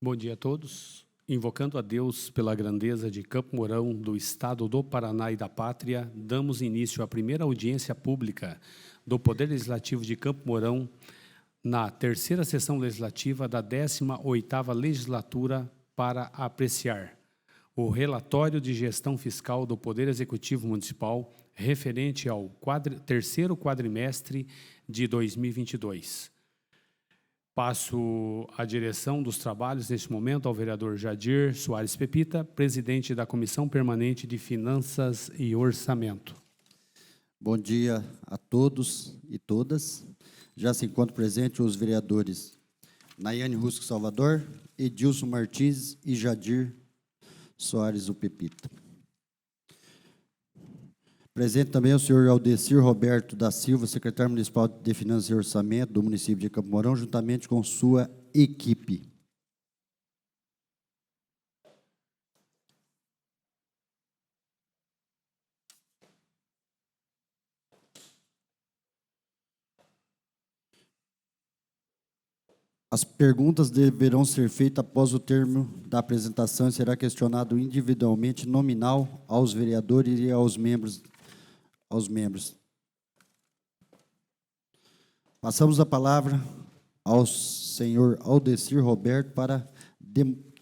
Bom dia a todos. Invocando a Deus pela grandeza de Campo Mourão, do Estado do Paraná e da Pátria, damos início à primeira audiência pública do Poder Legislativo de Campo Mourão na terceira sessão legislativa da 18ª legislatura para apreciar o relatório de gestão fiscal do Poder Executivo Municipal referente ao terceiro quadrimestre de 2022. Passo a direção dos trabalhos, neste momento, ao vereador Jadir Soares Pepita, presidente da Comissão Permanente de Finanças e Orçamento. Bom dia a todos e todas. Já se encontram presentes os vereadores Nayane Rusco Salvador, Edilson Martins e Jadir Soares o Pepita. Presente também o senhor Aldecir Roberto da Silva, secretário municipal de Finanças e Orçamento do município de Campo Mourão, juntamente com sua equipe. As perguntas deverão ser feitas após o termo da apresentação e será questionado individualmente, nominal, aos vereadores e aos membros. Passamos a palavra ao senhor Aldecir Roberto para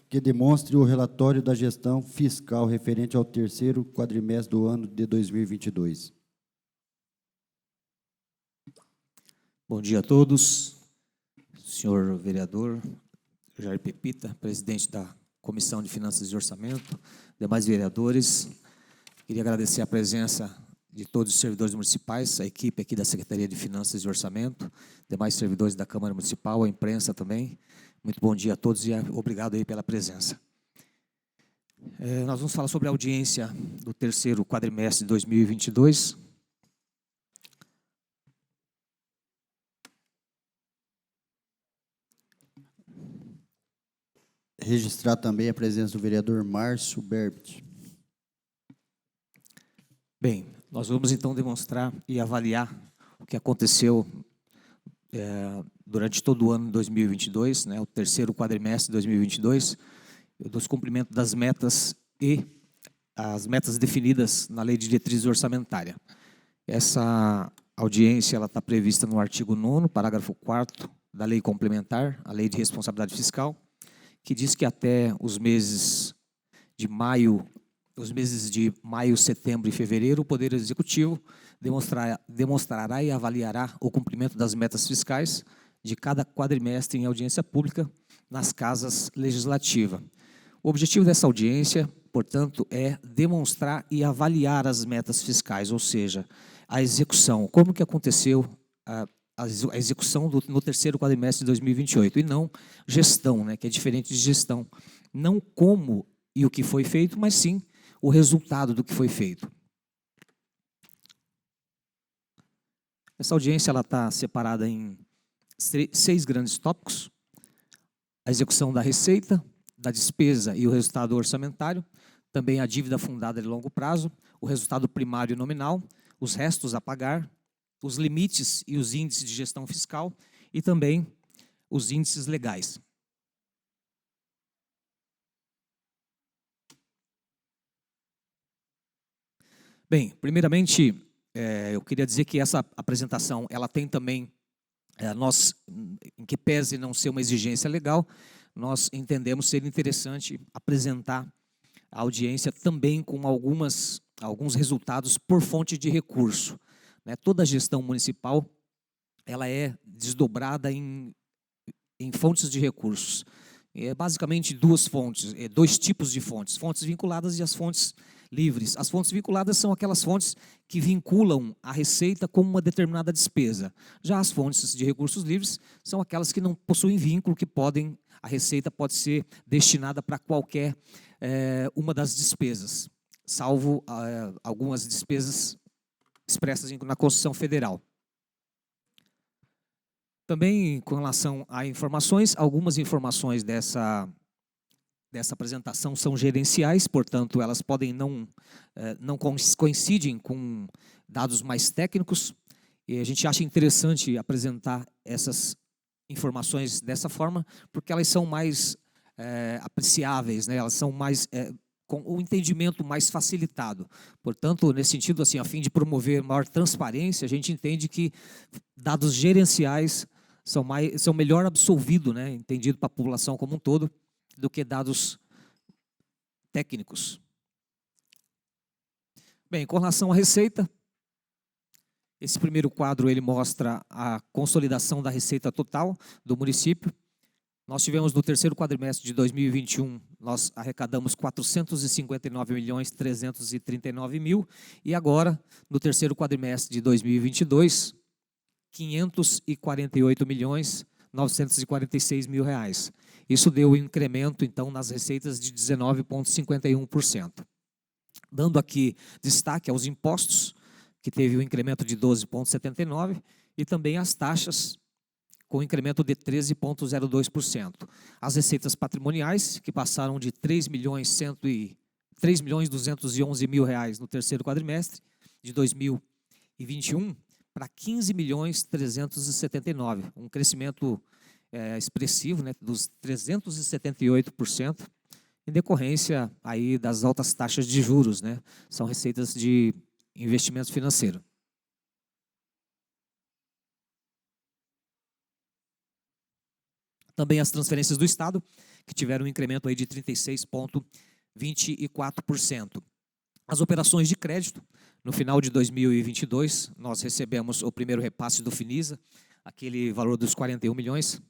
que demonstre o relatório da gestão fiscal referente ao terceiro quadrimestre do ano de 2022. Bom dia a todos. Senhor vereador Jair Pepita, presidente da Comissão de Finanças e Orçamento, demais vereadores, queria agradecer a presença de todos os servidores municipais, a equipe aqui da Secretaria de Finanças e Orçamento, demais servidores da Câmara Municipal, a imprensa também. Muito bom dia a todos e obrigado aí pela presença. Nós vamos falar sobre a audiência do terceiro quadrimestre de 2022. Registrar também a presença do vereador Márcio Berbit. Bem, nós vamos então demonstrar e avaliar o que aconteceu durante todo o ano de 2022, né, o terceiro quadrimestre de 2022, dos cumprimentos das metas e as metas definidas na Lei de Diretriz Orçamentária. Essa audiência está prevista no artigo 9º, parágrafo 4º da Lei Complementar, a Lei de Responsabilidade Fiscal, que diz que até os meses de maio, setembro e fevereiro, o Poder Executivo demonstrará e avaliará o cumprimento das metas fiscais de cada quadrimestre em audiência pública nas casas legislativas. O objetivo dessa audiência, portanto, é demonstrar e avaliar as metas fiscais, ou seja, a execução, como que aconteceu a execução no terceiro quadrimestre de 2028, e não gestão, né, que é diferente de gestão. Não como e o que foi feito, mas sim o resultado do que foi feito. Essa audiência está separada em 6 grandes tópicos: a execução da receita, da despesa e o resultado orçamentário, também a dívida fundada de longo prazo, o resultado primário nominal, os restos a pagar, os limites e os índices de gestão fiscal e também os índices legais. Bem, primeiramente, eu queria dizer que essa apresentação, ela tem também, nós, em que pese não ser uma exigência legal, nós entendemos ser interessante apresentar a audiência também com alguns resultados por fonte de recurso. Toda a gestão municipal, ela é desdobrada em fontes de recursos. Basicamente dois tipos de fontes: fontes vinculadas e as fontes livres. As fontes vinculadas são aquelas fontes que vinculam a receita com uma determinada despesa. Já as fontes de recursos livres são aquelas que não possuem vínculo, que a receita pode ser destinada para qualquer uma das despesas, salvo algumas despesas expressas na Constituição Federal. Também, com relação a informações, algumas informações dessa apresentação são gerenciais, portanto, elas podem não coincidem com dados mais técnicos, e a gente acha interessante apresentar essas informações dessa forma, porque elas são mais apreciáveis, né? Elas são mais com o entendimento mais facilitado. Portanto, nesse sentido, assim, a fim de promover maior transparência, a gente entende que dados gerenciais são melhor absolvidos, né, entendido para a população como um todo, do que dados técnicos. Bem, com relação à receita, esse primeiro quadro ele mostra a consolidação da receita total do município. Nós tivemos no terceiro quadrimestre de 2021, nós arrecadamos 459.339.000 e agora, no terceiro quadrimestre de 2022, 548.946.000 reais. Isso deu um incremento, então, nas receitas de 19,51%. Dando aqui destaque aos impostos, que teve um incremento de 12,79%, e também as taxas, com incremento de 13,02%. As receitas patrimoniais, que passaram de 3.211.000 reais no terceiro quadrimestre de 2021 para 15.379.000, um crescimento expressivo, né, dos 378%, em decorrência aí das altas taxas de juros, né? São receitas de investimento financeiro. Também as transferências do Estado, que tiveram um incremento aí de 36,24%. As operações de crédito, no final de 2022, nós recebemos o primeiro repasse do Finisa, aquele valor dos 41 milhões,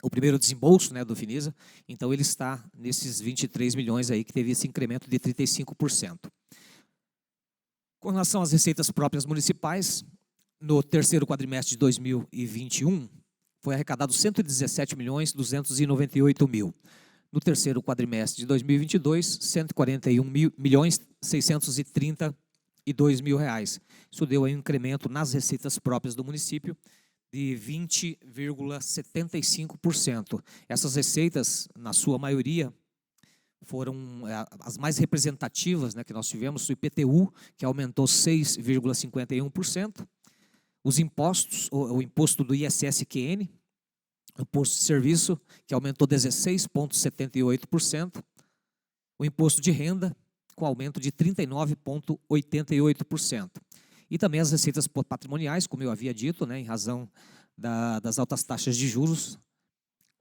o primeiro desembolso, né, do Finisa, então ele está nesses 23 milhões aí, que teve esse incremento de 35%. Com relação às receitas próprias municipais, no terceiro quadrimestre de 2021, foi arrecadado 117.298.000. No terceiro quadrimestre de 2022, 141.632.000 reais. Isso deu aí um incremento nas receitas próprias do município de 20,75%. Essas receitas, na sua maioria, foram as mais representativas, né, que nós tivemos, o IPTU, que aumentou 6,51%, os impostos, o imposto do ISS-QN, o imposto de serviço, que aumentou 16,78%, o imposto de renda, com aumento de 39,88%. E também as receitas patrimoniais, como eu havia dito, né, em razão das altas taxas de juros,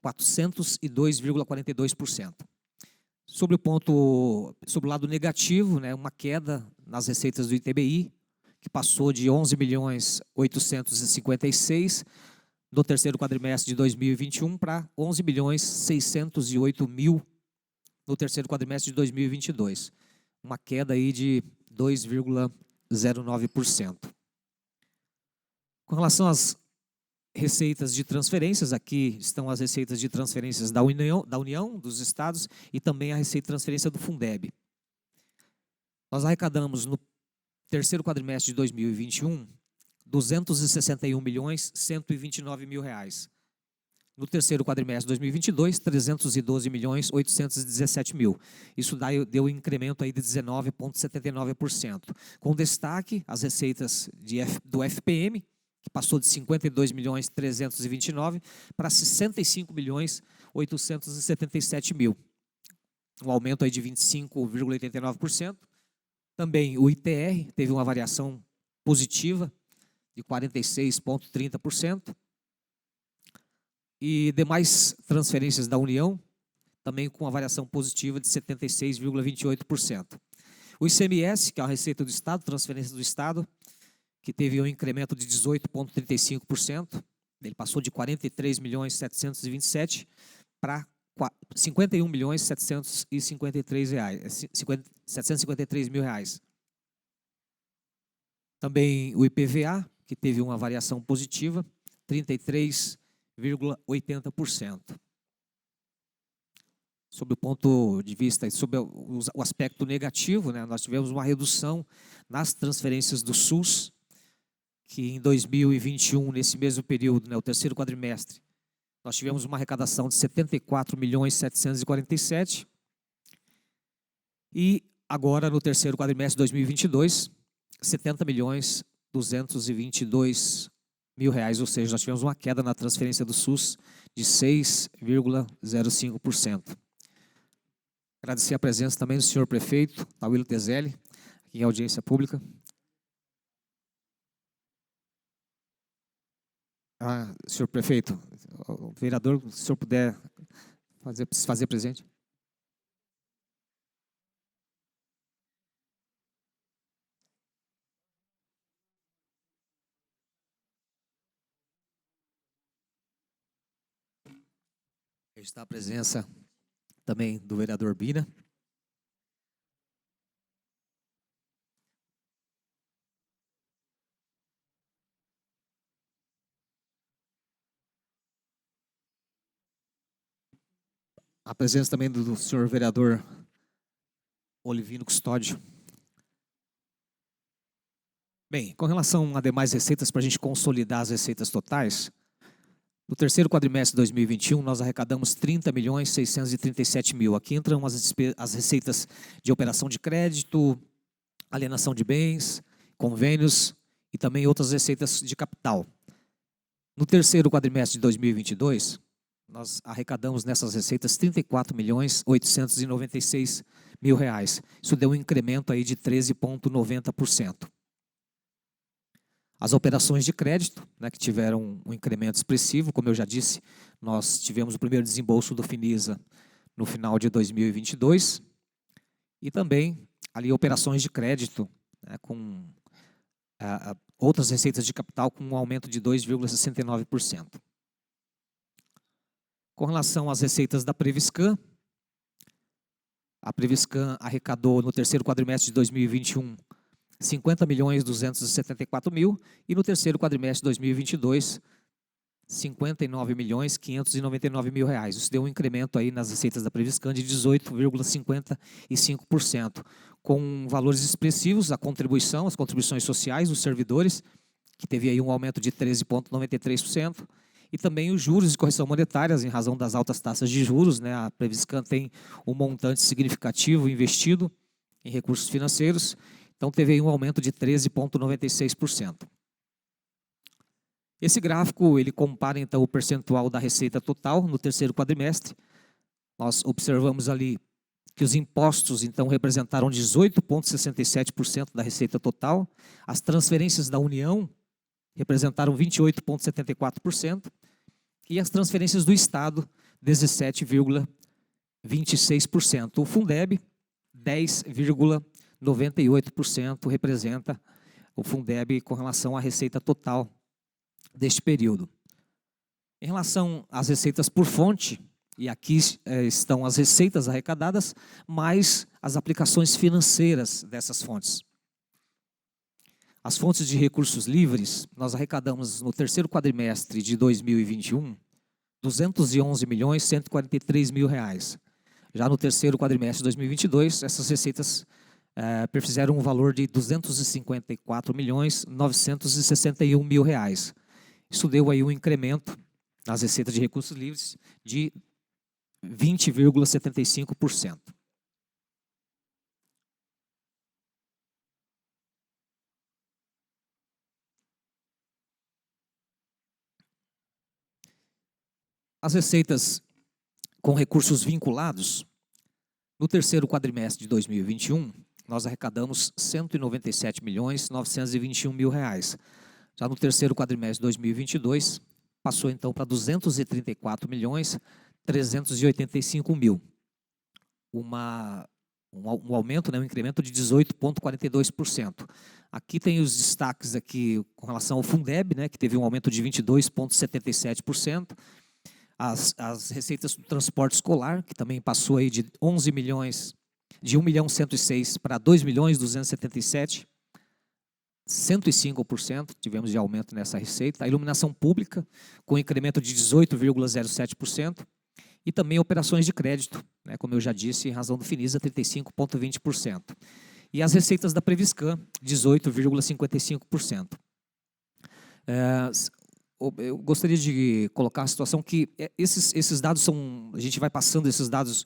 402,42%. Sobre o lado negativo, né, uma queda nas receitas do ITBI, que passou de 11.856.000 do terceiro quadrimestre de 2021 para 11.608.000 no terceiro quadrimestre de 2022. Uma queda aí de 2,09%. Com relação às receitas de transferências, aqui estão as receitas de transferências da União, dos estados e também a receita de transferência do Fundeb. Nós arrecadamos no terceiro quadrimestre de 2021 261.129.000 reais. No terceiro quadrimestre de 2022, 312.817.000. Isso deu um incremento aí de 19,79%. Com destaque, as receitas do FPM, que passou de 52.329.000 para 65.877.000. Um aumento aí de 25,89%. Também o ITR teve uma variação positiva de 46,30%. E demais transferências da União, também com uma variação positiva de 76,28%. O ICMS, que é a receita do Estado, transferência do Estado, que teve um incremento de 18,35%, ele passou de 43.727.000 para 51.753.000 reais. Também o IPVA, que teve uma variação positiva, 33,80%. Sob o ponto de vista, sobre o aspecto negativo, né, nós tivemos uma redução nas transferências do SUS, que em 2021, nesse mesmo período, né, o terceiro quadrimestre, nós tivemos uma arrecadação de 74.747.000 e agora no terceiro quadrimestre de 2022, 70.222.000 mil reais, ou seja, nós tivemos uma queda na transferência do SUS de 6,05%. Agradecer a presença também do senhor prefeito, Tawilo Tezelli, aqui em audiência pública. Senhor prefeito, o vereador, se o senhor puder fazer presente. Está a presença também do vereador Bira. A presença também do senhor vereador Olivino Custódio. Bem, com relação a demais receitas, para a gente consolidar as receitas totais, no terceiro quadrimestre de 2021, nós arrecadamos 30.637.000. Aqui entram as receitas de operação de crédito, alienação de bens, convênios e também outras receitas de capital. No terceiro quadrimestre de 2022, nós arrecadamos nessas receitas 34.896.000 reais. Isso deu um incremento aí de 13,90%. As operações de crédito, né, que tiveram um incremento expressivo, como eu já disse, nós tivemos o primeiro desembolso do Finisa no final de 2022 e também ali operações de crédito, né, com outras receitas de capital com um aumento de 2,69%. Com relação às receitas da Previscan, a Previscan arrecadou no terceiro quadrimestre de 2021 50.274.000 e no terceiro quadrimestre de 2022 59.599.000 reais. Isso deu um incremento aí nas receitas da Previscan de 18,55%, com valores expressivos, as contribuições sociais dos servidores, que teve aí um aumento de 13,93%, e também os juros de correção monetárias, em razão das altas taxas de juros, né? A Previscan tem um montante significativo investido em recursos financeiros, então teve aí um aumento de 13,96%. Esse gráfico, ele compara então o percentual da receita total no terceiro quadrimestre. Nós observamos ali que os impostos então representaram 18,67% da receita total, as transferências da União representaram 28,74% e as transferências do Estado 17,26%. O Fundeb 10,98% representa o Fundeb com relação à receita total deste período. Em relação às receitas por fonte, e aqui estão as receitas arrecadadas, mais as aplicações financeiras dessas fontes. As fontes de recursos livres, nós arrecadamos no terceiro quadrimestre de 2021, 211.143.000 reais. Já no terceiro quadrimestre de 2022, essas receitas fizeram um valor de 254.961.000 reais. Isso deu aí um incremento nas receitas de recursos livres de 20,75%. As receitas com recursos vinculados, no terceiro quadrimestre de 2021, nós arrecadamos 197.921.000 reais. Já no terceiro quadrimestre de 2022, passou então para 234.385.000. Um aumento, né, um incremento de 18,42%. Aqui tem os destaques aqui com relação ao Fundeb, né, que teve um aumento de 22,77%. As receitas do transporte escolar, que também passou aí de 1.106 para 2.277.000, 105% tivemos de aumento nessa receita. A iluminação pública, com incremento de 18,07%. E também operações de crédito, né, como eu já disse, em razão do Finisa, 35,20%. E as receitas da Previscan, 18,55%. Eu gostaria de colocar a situação que esses dados são, a gente vai passando esses dados,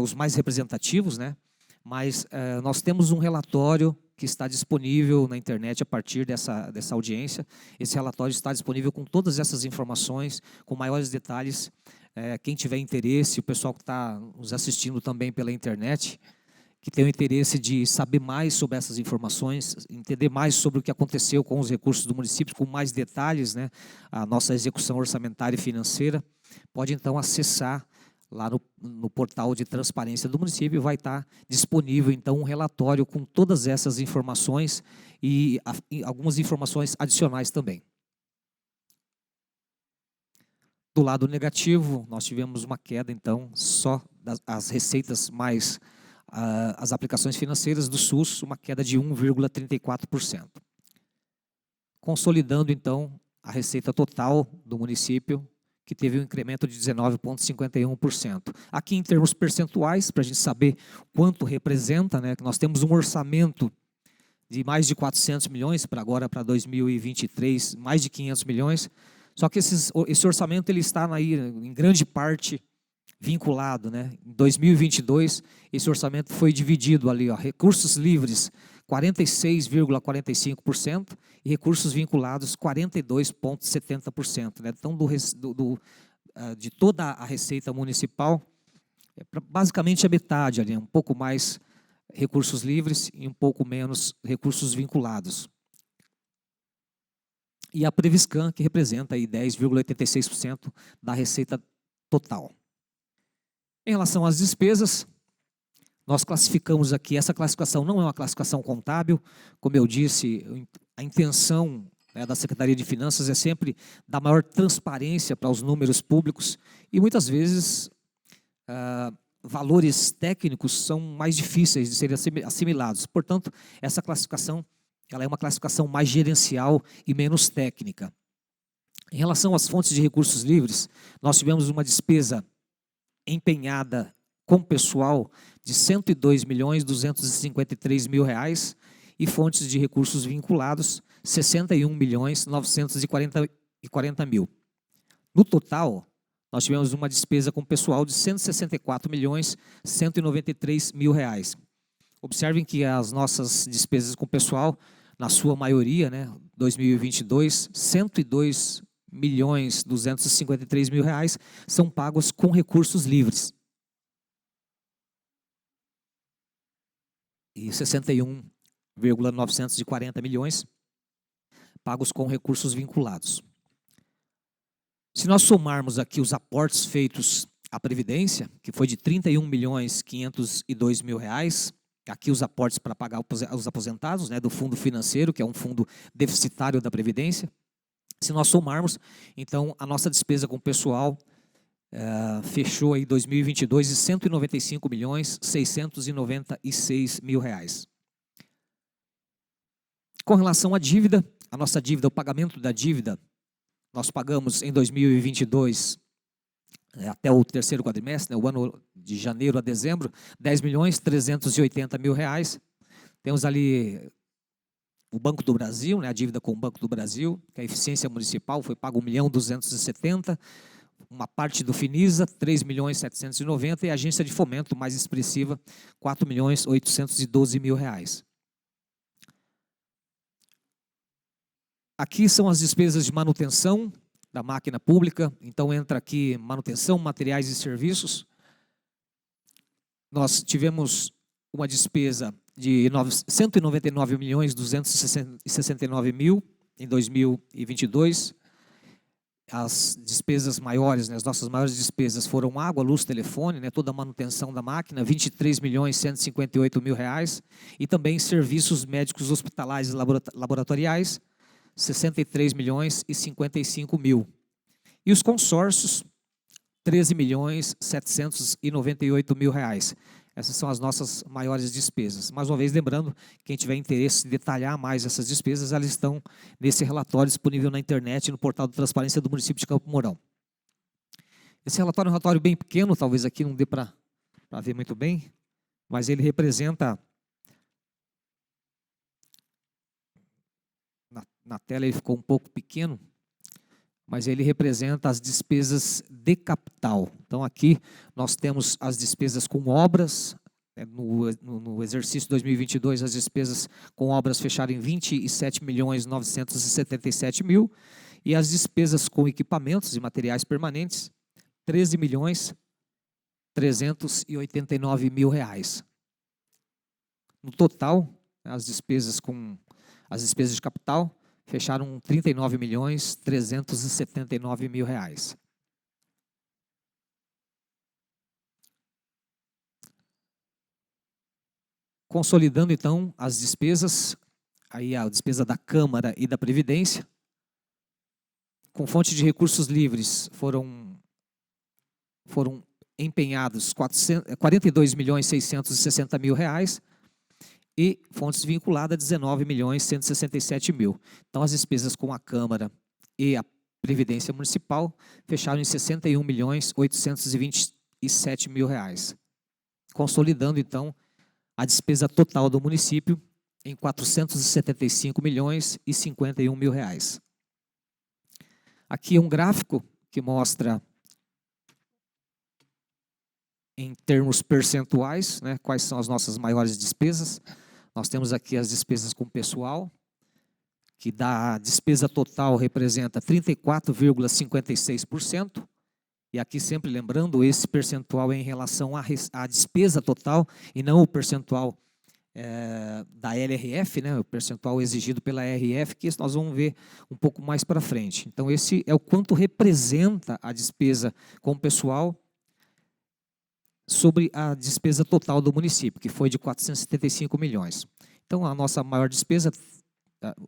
os mais representativos, né? Mas nós temos um relatório que está disponível na internet a partir dessa audiência. Esse relatório está disponível com todas essas informações, com maiores detalhes. Quem tiver interesse, o pessoal que está nos assistindo também pela internet, que tem o interesse de saber mais sobre essas informações, entender mais sobre o que aconteceu com os recursos do município, com mais detalhes, né, a nossa execução orçamentária e financeira, pode então acessar lá no portal de transparência do município, vai estar disponível então um relatório com todas essas informações e algumas informações adicionais também. Do lado negativo, nós tivemos uma queda então só das receitas mais as aplicações financeiras do SUS, uma queda de 1,34%. Consolidando, então, a receita total do município, que teve um incremento de 19,51%. Aqui, em termos percentuais, para a gente saber quanto representa, né, que nós temos um orçamento de mais de 400 milhões, para agora, para 2023, mais de 500 milhões, só que esse orçamento ele está aí, em grande parte, vinculado, né? Em 2022, esse orçamento foi dividido ali, ó, recursos livres 46,45% e recursos vinculados 42,70%. Né? Então, de toda a receita municipal, basicamente a metade ali, um pouco mais recursos livres e um pouco menos recursos vinculados. E a Previscan, que representa aí 10,86% da receita total. Em relação às despesas, nós classificamos aqui, essa classificação não é uma classificação contábil, como eu disse, a intenção, né, da Secretaria de Finanças é sempre dar maior transparência para os números públicos e muitas vezes valores técnicos são mais difíceis de serem assimilados. Portanto, essa classificação ela é uma classificação mais gerencial e menos técnica. Em relação às fontes de recursos livres, nós tivemos uma despesa empenhada com pessoal de R$ 102.253.000 e fontes de recursos vinculados R$ 61.940.000. No total, nós tivemos uma despesa com pessoal de R$ 164.193.000. Observem que as nossas despesas com pessoal, na sua maioria, né, 2022, R$ 102.253.000 são pagos com recursos livres. E 61,940 milhões pagos com recursos vinculados. Se nós somarmos aqui os aportes feitos à Previdência, que foi de R$ 31.502.000, aqui os aportes para pagar os aposentados, né, do fundo financeiro, que é um fundo deficitário da Previdência. Se nós somarmos, então, a nossa despesa com o pessoal fechou aí 2022 de R$ 195.696.000. Com relação à dívida, a nossa dívida, o pagamento da dívida, nós pagamos em 2022, até o terceiro quadrimestre, né, o ano de janeiro a dezembro, R$ 10.380.000. Temos ali o Banco do Brasil, né, a dívida com o Banco do Brasil, que a eficiência municipal foi pago R$ 1.270.000, uma parte do Finisa, R$ 3.790.000, e a agência de fomento mais expressiva, R$ 4.812.000. Aqui são as despesas de manutenção da máquina pública, então entra aqui manutenção, materiais e serviços. Nós tivemos uma despesa de R$ 199.269.000 em 2022. As despesas maiores, né, as nossas maiores despesas foram água, luz, telefone, né, toda a manutenção da máquina, R$ 23.158.000, e também serviços médicos hospitalares e laboratoriais, R$ 63.055.000. E os consórcios, R$ 13.798.000. Essas são as nossas maiores despesas. Mais uma vez, lembrando, quem tiver interesse em detalhar mais essas despesas, elas estão nesse relatório disponível na internet, no portal de transparência do município de Campo Mourão. Esse relatório é um relatório bem pequeno, talvez aqui não dê para ver muito bem, mas ele representa, na tela ele ficou um pouco pequeno, mas ele representa as despesas de capital. Então, aqui nós temos as despesas com obras, No exercício 2022, as despesas com obras fecharam em 27.977.000 e as despesas com equipamentos e materiais permanentes, 13.389.000 reais. No total, as despesas de capital fecharam 39.379.000 reais. Consolidando, então, as despesas, aí a despesa da Câmara e da Previdência, com fonte de recursos livres foram empenhados 42.660.000 reais e fontes vinculadas 19.167.000. Então, as despesas com a Câmara e a Previdência Municipal fecharam em 61.827.000 reais, consolidando, então, a despesa total do município em 475.051.000 reais. Aqui é um gráfico que mostra, em termos percentuais, né, quais são as nossas maiores despesas. Nós temos aqui as despesas com pessoal, que a despesa total representa 34,56%. E aqui sempre lembrando, esse percentual é em relação à despesa total e não o percentual da LRF, né, o percentual exigido pela RF, que nós vamos ver um pouco mais para frente. Então, esse é o quanto representa a despesa com o pessoal sobre a despesa total do município, que foi de 475 milhões. Então, a nossa maior despesa,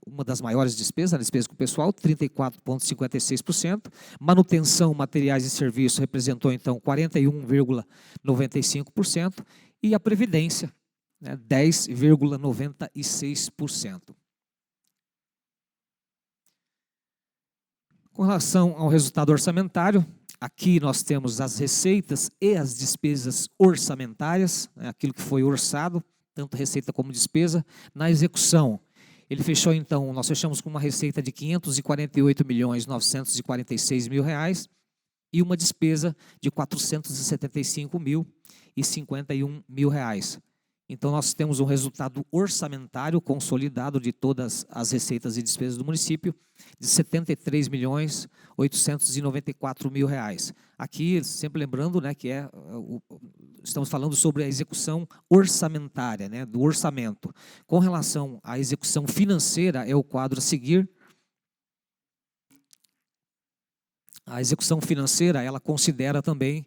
uma das maiores despesas, a despesa com o pessoal, 34,56%. Manutenção, materiais e serviços representou, então, 41,95%. E a Previdência, né, 10,96%. Com relação ao resultado orçamentário, aqui nós temos as receitas e as despesas orçamentárias, né, aquilo que foi orçado, tanto receita como despesa. Na execução, ele fechou, então, nós fechamos com uma receita de 548.946.000 reais e uma despesa de 475.051.000 reais. Então, nós temos um resultado orçamentário consolidado de todas as receitas e despesas do município de 73.894.000 reais. Aqui, sempre lembrando, né, que estamos falando sobre a execução orçamentária, né, do orçamento. Com relação à execução financeira, é o quadro a seguir. A execução financeira, ela considera também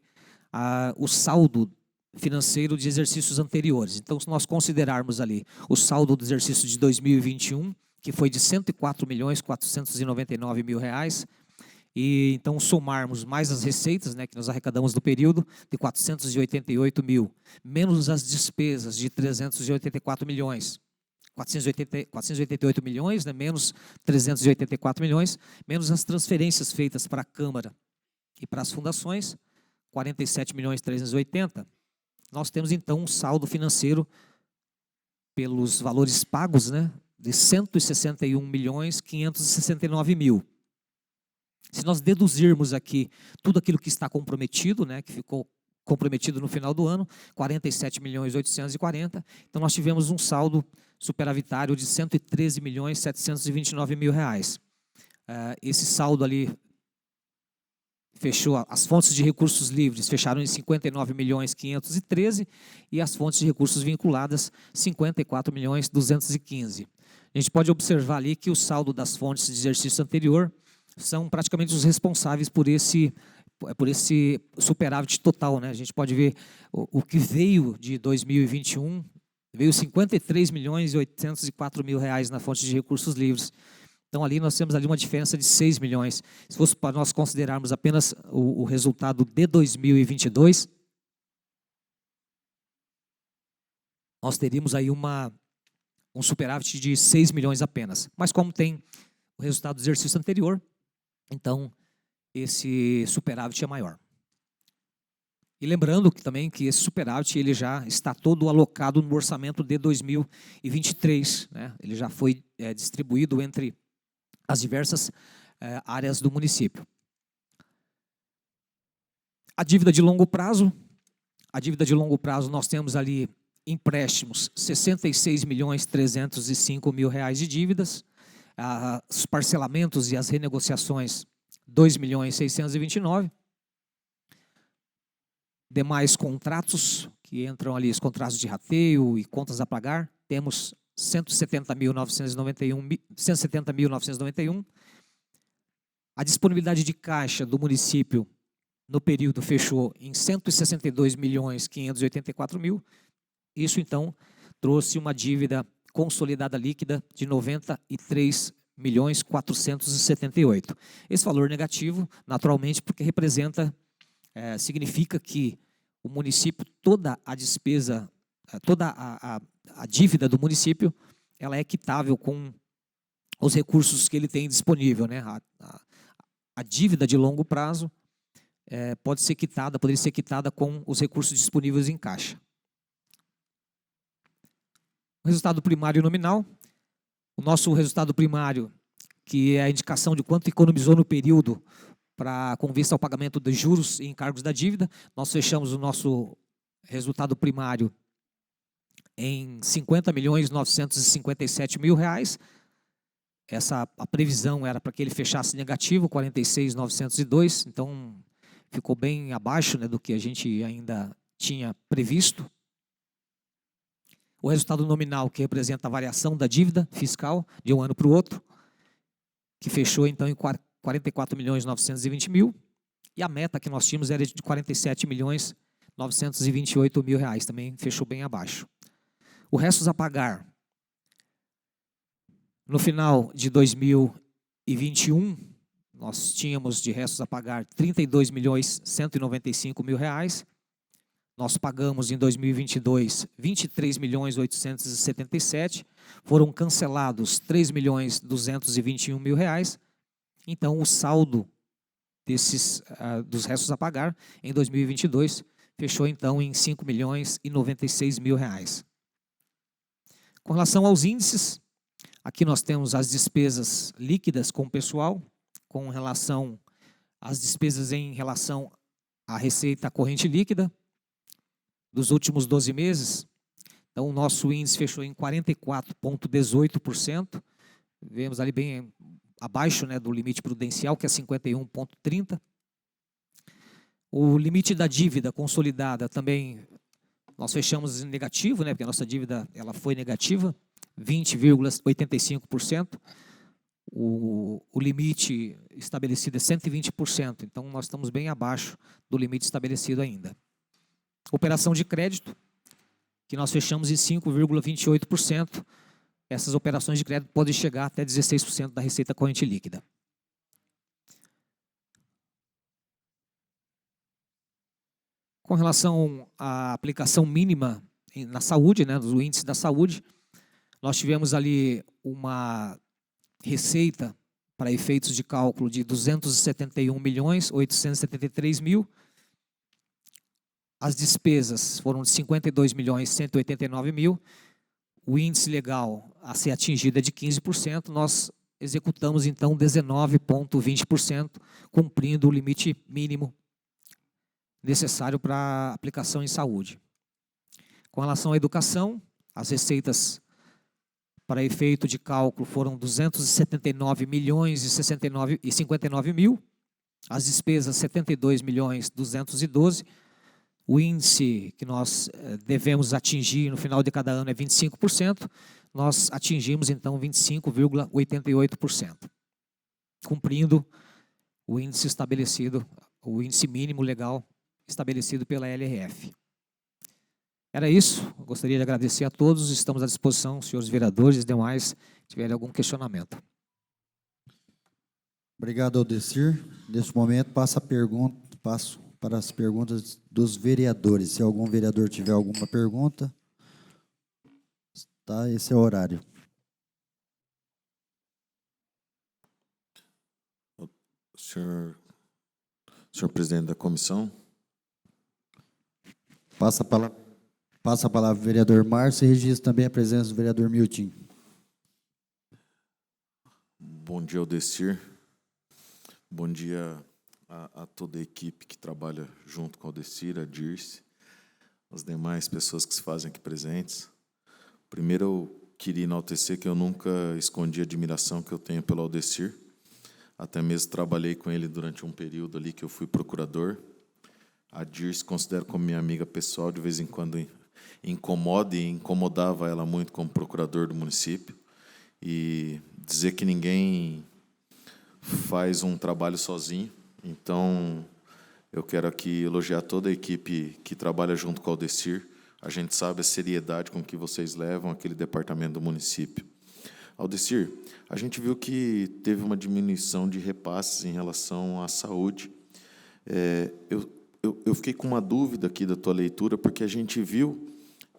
o saldo financeiro de exercícios anteriores. Então, se nós considerarmos ali o saldo do exercício de 2021, que foi de 104.499.000 reais, e então somarmos mais as receitas, né, que nós arrecadamos do período, de 488 mil, menos as despesas de 384 milhões, 488 milhões, né, menos 384 milhões, menos as transferências feitas para a Câmara e para as fundações, 47.380. Nós temos, então, um saldo financeiro pelos valores pagos, né, de 161.569.000. Se nós deduzirmos aqui tudo aquilo que está comprometido, né, que ficou comprometido no final do ano, 47.840.000, então nós tivemos um saldo superavitário de 113.729.000 reais. Esse saldo ali fechou, as fontes de recursos livres fecharam em 59.513.000 e as fontes de recursos vinculadas 54.215.000. A gente pode observar ali que o saldo das fontes de exercício anterior são praticamente os responsáveis por esse superávit total, né? A gente pode ver o que veio de 2021, veio 53.804.000 reais na fonte de recursos livres. Então, ali nós temos ali uma diferença de 6 milhões. Se fosse para nós considerarmos apenas o resultado de 2022, nós teríamos aí um superávit de 6 milhões apenas. Mas como tem o resultado do exercício anterior, então esse superávit é maior. E lembrando também que esse superávit ele já está todo alocado no orçamento de 2023. Né? Ele já foi distribuído entre as diversas áreas do município. A dívida de longo prazo nós temos ali empréstimos, 66.305.000 reais de dívidas, os parcelamentos e as renegociações, 2.629.000. Demais contratos, que entram ali, os contratos de rateio e contas a pagar, temos 170.991. A disponibilidade de caixa do município no período fechou em 162.584.000. Isso, então, trouxe uma dívida consolidada líquida de 93.478.000. Esse valor negativo, naturalmente, porque representa, significa que o município, toda a despesa, toda a dívida do município, ela é quitável com os recursos que ele tem disponível, né? A dívida de longo prazo poderia ser quitada com os recursos disponíveis em caixa. O resultado primário nominal. O nosso resultado primário, que é a indicação de quanto economizou no período com vista ao pagamento de juros e encargos da dívida, nós fechamos o nosso resultado primário em 50.957.000 reais. A previsão era para que ele fechasse negativo, 46.902, então ficou bem abaixo, né, do que a gente ainda tinha previsto. O resultado nominal, que representa a variação da dívida fiscal de um ano para o outro, que fechou então em 44.920.000, e a meta que nós tínhamos era de 47.928.000 reais, também fechou bem abaixo. O restos a pagar, no final de 2021, nós tínhamos de restos a pagar 32.195.000 reais. Nós pagamos em 2022 23.877.000, foram cancelados 3.221.000 reais. Então, o saldo dos restos a pagar em 2022 fechou então em 5.096.000 reais. Com relação aos índices, aqui nós temos as despesas líquidas com o pessoal, com relação às despesas em relação à receita corrente líquida dos últimos 12 meses. Então, o nosso índice fechou em 44,18%. Vemos ali bem abaixo, né, do limite prudencial, que é 51,30%. O limite da dívida consolidada também, nós fechamos em negativo, né, porque a nossa dívida ela foi negativa, 20,85%. O limite estabelecido é 120%, então nós estamos bem abaixo do limite estabelecido ainda. Operação de crédito, que nós fechamos em 5,28%. Essas operações de crédito podem chegar até 16% da receita corrente líquida. Com relação à aplicação mínima na saúde, né, do índice da saúde, nós tivemos ali uma receita para efeitos de cálculo de 271.873.000. As despesas foram de 52.189.000. O índice legal a ser atingido é de 15%, nós executamos então 19,20%, cumprindo o limite mínimo necessário para aplicação em saúde. Com relação à educação, as receitas para efeito de cálculo foram 279.059.059. As despesas 72.212.000. O índice que nós devemos atingir no final de cada ano é 25%, nós atingimos então 25,88%, cumprindo o índice estabelecido, o índice mínimo legal estabelecido pela LRF. Era isso, eu gostaria de agradecer a todos, estamos à disposição, senhores vereadores e demais, se tiverem algum questionamento. Obrigado, Aldecir. Neste momento, passo para as perguntas dos vereadores. Se algum vereador tiver alguma pergunta, tá, esse é o horário. Senhor presidente da comissão. Passa a palavra ao vereador Márcio e registra também a presença do vereador Milton. Bom dia, Aldecir. Bom dia a toda a equipe que trabalha junto com o Aldecir, a Dirce. as demais pessoas que se fazem aqui presentes. Primeiro, eu queria enaltecer que eu nunca escondi a admiração que eu tenho pelo Aldecir. Até mesmo trabalhei com ele durante um período ali que eu fui procurador. A Dirce considero como minha amiga pessoal, de vez em quando incomoda e incomodava ela muito como procurador do município. E dizer que ninguém faz um trabalho sozinho. Então, eu quero aqui elogiar toda a equipe que trabalha junto com o Aldecir. A gente sabe a seriedade com que vocês levam aquele departamento do município. Aldecir, a gente viu que teve uma diminuição de repasses em relação à saúde. Eu fiquei com uma dúvida aqui da tua leitura, porque a gente viu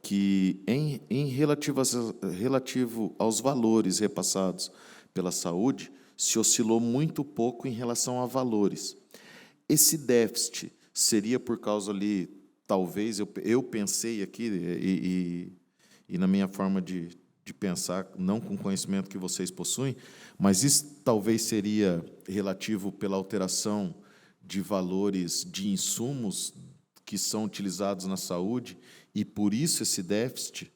que, em relativo aos valores repassados pela saúde, se oscilou muito pouco em relação a valores. Esse déficit seria por causa ali, talvez, eu pensei aqui, e na minha forma de pensar, não com o conhecimento que vocês possuem, mas isso talvez seria relativo pela alteração de valores de insumos que são utilizados na saúde, e por isso esse déficit,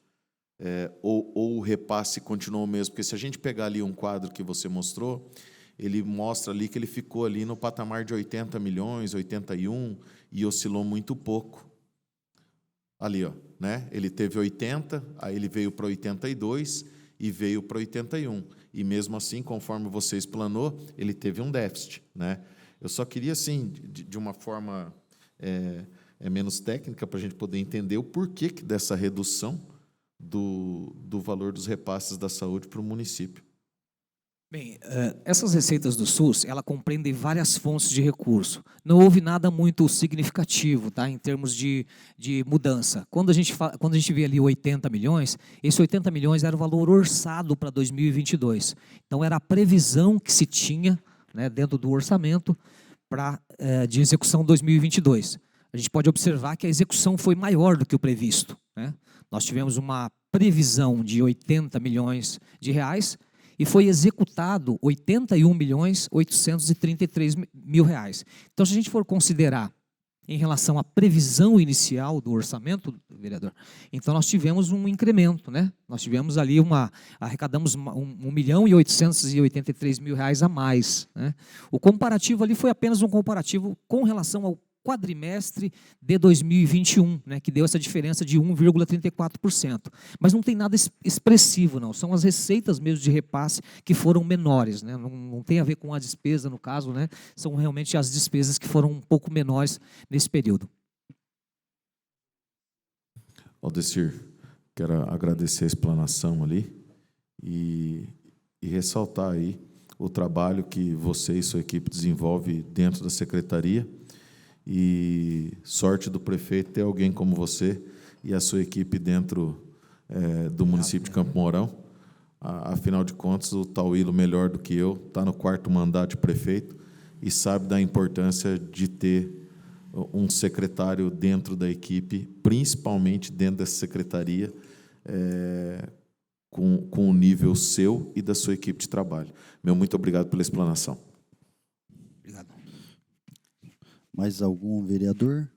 ou o repasse continuou mesmo? Porque se a gente pegar ali um quadro que você mostrou, ele mostra ali que ele ficou ali no patamar de 80 milhões, 81, e oscilou muito pouco. Ali, ó, né? Ele teve 80, aí ele veio para 82 e veio para 81. E mesmo assim, conforme você explanou, ele teve um déficit, né? Eu só queria, assim, de uma forma menos técnica, para a gente poder entender o porquê dessa redução do valor dos repasses da saúde para o município. Bem, essas receitas do SUS, ela compreendem várias fontes de recurso. Não houve nada muito significativo, tá, em termos de mudança. Quando a gente vê ali 80 milhões, esse 80 milhões era o valor orçado para 2022. Então, era a previsão que se tinha, né, dentro do orçamento de execução 2022. A gente pode observar que a execução foi maior do que o previsto, né? Nós tivemos uma previsão de 80 milhões de reais, e foi executado 81 milhões 833 mil reais. Então, se a gente for considerar em relação à previsão inicial do orçamento, vereador, então nós tivemos um incremento, né? Nós tivemos ali arrecadamos 1 milhão e 883 mil reais a mais, né? O comparativo ali foi apenas um comparativo com relação ao quadrimestre de 2021, né, que deu essa diferença de 1,34%. Mas não tem nada expressivo, não. São as receitas mesmo de repasse que foram menores, né? Não tem a ver com a despesa, no caso, né? São realmente as despesas que foram um pouco menores nesse período. Aldecir, quero agradecer a explanação ali e ressaltar aí o trabalho que você e sua equipe desenvolve dentro da secretaria. E sorte do prefeito ter alguém como você e a sua equipe dentro do município de Campo Mourão. Afinal de contas, o Tauílo, melhor do que eu, está no 4º mandato de prefeito e sabe da importância de ter um secretário dentro da equipe, principalmente dentro dessa secretaria, com o nível seu e da sua equipe de trabalho. Meu muito obrigado pela explanação. Obrigado. Mais algum vereador?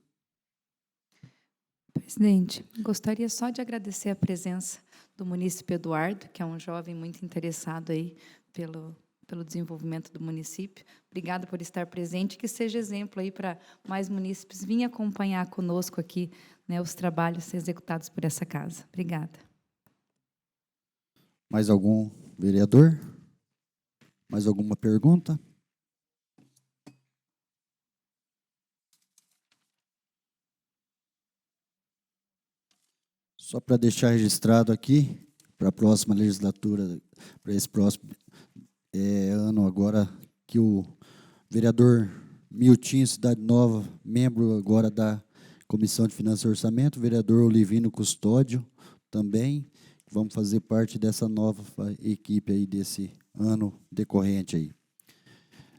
Presidente, gostaria só de agradecer a presença do munícipe Eduardo, que é um jovem muito interessado aí pelo desenvolvimento do município. Obrigada por estar presente, que seja exemplo aí para mais munícipes virem acompanhar conosco aqui, né, os trabalhos executados por essa casa. Obrigada. Mais algum vereador? Mais alguma pergunta? Só para deixar registrado aqui, para a próxima legislatura, para esse próximo ano agora, que o vereador Miltinho, Cidade Nova, membro agora da Comissão de Finanças e Orçamento, o vereador Olivino Custódio também, vamos fazer parte dessa nova equipe aí desse ano decorrente aí.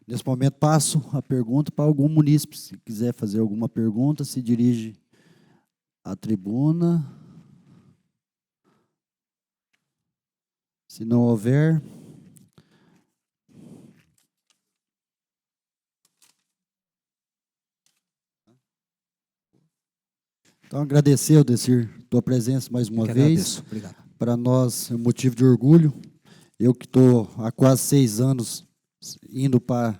Nesse momento, passo a pergunta para algum munícipe. Se quiser fazer alguma pergunta, se dirige à tribuna. Se não houver, então Então, agradecer, Aldecir, tua presença mais uma Que vez. agradeço. Obrigado. Para nós é um motivo de orgulho. Eu que estou há quase 6 anos, indo para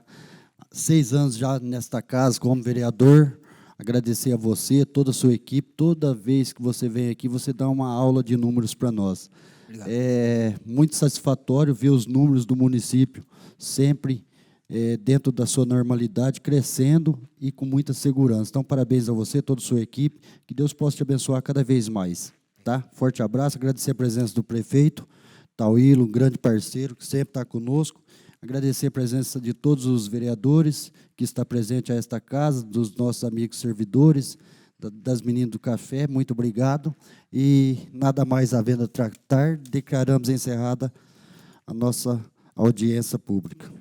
6 anos já nesta casa como vereador, agradecer a você, toda a sua equipe. Toda vez que você vem aqui, você dá uma aula de números para nós. Obrigado. É muito satisfatório ver os números do município sempre dentro da sua normalidade, crescendo e com muita segurança. Então, parabéns a você, toda a sua equipe. Que Deus possa te abençoar cada vez mais. Tá? Forte abraço, agradecer a presença do prefeito, Tauílo, um grande parceiro, que sempre está conosco. Agradecer a presença de todos os vereadores que estão presentes a esta casa, dos nossos amigos servidores, das meninas do café, muito obrigado. E nada mais havendo a tratar, declaramos encerrada a nossa audiência pública.